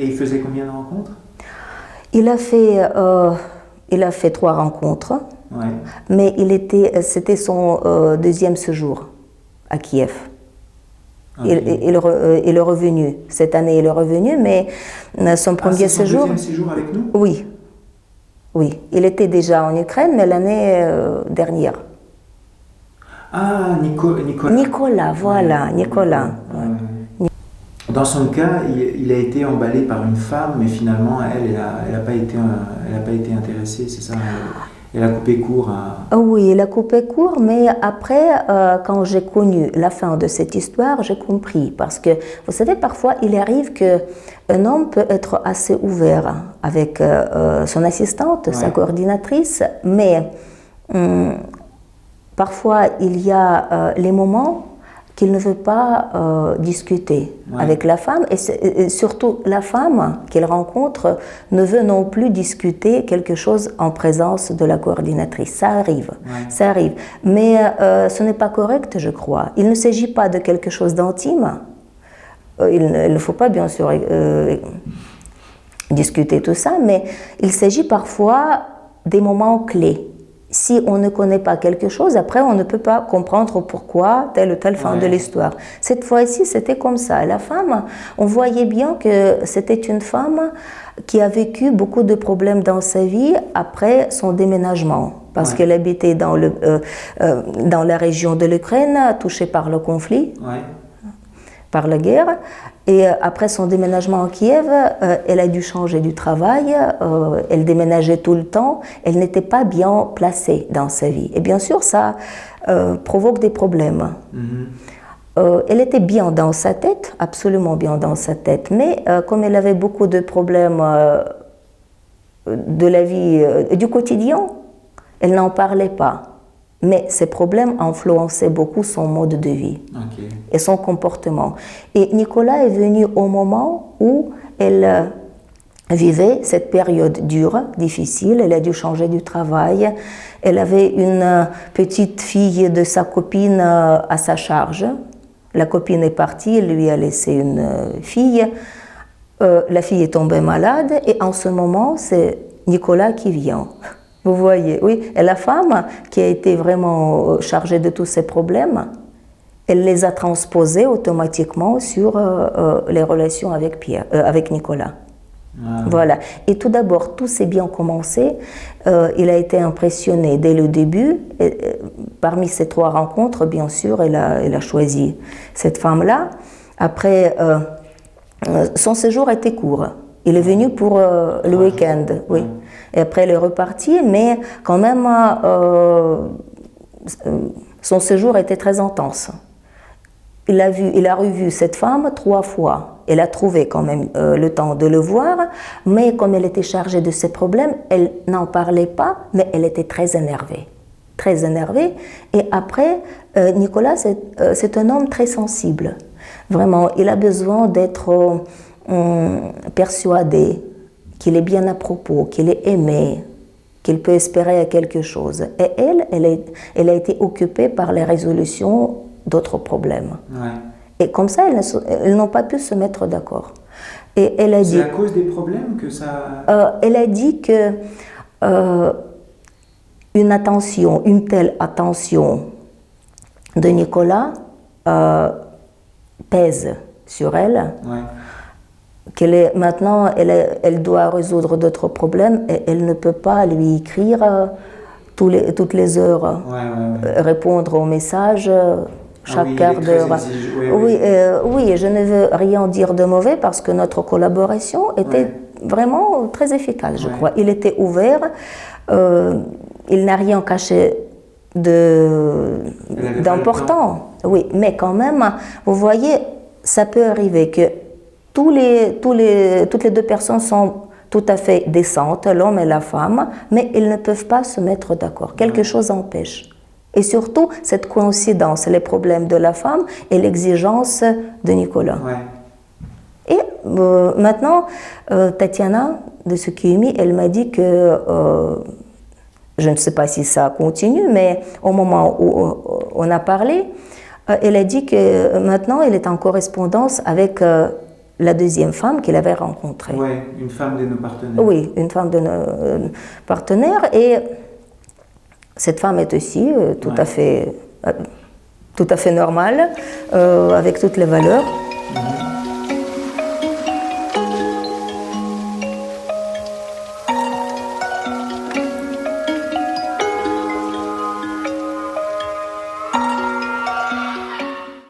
Et il faisait combien de rencontres? Il a fait 3 rencontres, Ouais. mais c'était son deuxième séjour à Kiev. Ok. Il est revenu. Cette année, il est revenu, mais son premier c'est son séjour... deuxième séjour avec nous? Oui, oui. Il était déjà en Ukraine, mais l'année dernière. Ah, Nicolas. Nicolas, voilà, Ouais, Nicolas. ouais. Dans son cas, il a été emballé par une femme, mais finalement, elle a pas été intéressée, c'est ça? Elle a coupé court à... Oui, il a coupé court, mais après, quand j'ai connu la fin de cette histoire, j'ai compris. Parce que, vous savez, parfois, il arrive qu'un homme peut être assez ouvert avec son assistante, Ouais. sa coordinatrice, mais parfois, il y a les moments qu'il ne veut pas discuter avec la femme, et surtout la femme qu'il rencontre ne veut non plus discuter quelque chose en présence de la coordinatrice. Ça arrive, ça arrive. Mais ce n'est pas correct, je crois. Il ne s'agit pas de quelque chose d'intime. Il ne faut pas, bien sûr, discuter tout ça, mais il s'agit parfois des moments clés. Si on ne connaît pas quelque chose, après on ne peut pas comprendre pourquoi telle ou telle fin de l'histoire. Cette fois-ci, c'était comme ça. La femme, on voyait bien que c'était une femme qui a vécu beaucoup de problèmes dans sa vie après son déménagement, parce qu'elle habitait dans la région de l'Ukraine, touchée par le conflit, par la guerre. Et après son déménagement à Kiev, elle a dû changer du travail, elle déménageait tout le temps, elle n'était pas bien placée dans sa vie. Et bien sûr, ça provoque des problèmes. Elle était bien dans sa tête, absolument bien dans sa tête, mais comme elle avait beaucoup de problèmes de la vie, du quotidien, elle n'en parlait pas. Mais ces problèmes influençaient beaucoup son mode de vie et son comportement. Et Nicolas est venu au moment où elle vivait cette période dure, difficile. Elle a dû changer du travail. Elle avait une petite fille de sa copine à sa charge. La copine est partie, elle lui a laissé une fille. La fille est tombée malade et en ce moment, c'est Nicolas qui vient. Vous voyez, oui. Et la femme qui a été vraiment chargée de tous ces problèmes, elle les a transposés automatiquement sur les relations avec Nicolas. Voilà. Et tout d'abord, tout s'est bien commencé. Il a été impressionné dès le début. Et, parmi ces 3 rencontres, bien sûr, elle a choisi cette femme-là. Après, son séjour était court. Il est venu pour le week-end, oui. Et après, elle est repartie, mais quand même, son séjour était très intense. Il a revu cette femme 3 fois. Elle a trouvé quand même le temps de le voir, mais comme elle était chargée de ses problèmes, elle n'en parlait pas, mais elle était très énervée. Très énervée. Et après, Nicolas, c'est un homme très sensible. Vraiment, il a besoin d'être persuadé qu'il est bien à propos, qu'il est aimé, qu'il peut espérer à quelque chose. Et elle a été occupée par les résolutions d'autres problèmes. Et comme ça, elles n'ont pas pu se mettre d'accord. Et elle a dit... C'est à cause des problèmes que ça... elle a dit que une telle attention de Nicolas pèse sur elle. Maintenant, elle doit résoudre d'autres problèmes et elle ne peut pas lui écrire toutes les heures, répondre aux messages chaque quart d'heure. Oui, je ne veux rien dire de mauvais parce que notre collaboration était vraiment très efficace, je crois. Il était ouvert, il n'a rien caché d'important. Oui, mais quand même, vous voyez, ça peut arriver que toutes les 2 personnes sont tout à fait décentes, l'homme et la femme, mais ils ne peuvent pas se mettre d'accord. Quelque chose empêche. Et surtout, cette coïncidence, les problèmes de la femme et l'exigence de Nicolas. Et maintenant, Tatiana de Sukhumi, elle m'a dit que, je ne sais pas si ça continue, mais au moment où on a parlé, elle a dit que maintenant, elle est en correspondance avec la deuxième femme qu'il avait rencontrée. Oui, une femme de nos partenaires. Oui, une femme de nos partenaires. Et cette femme est aussi tout à fait normale, avec toutes les valeurs.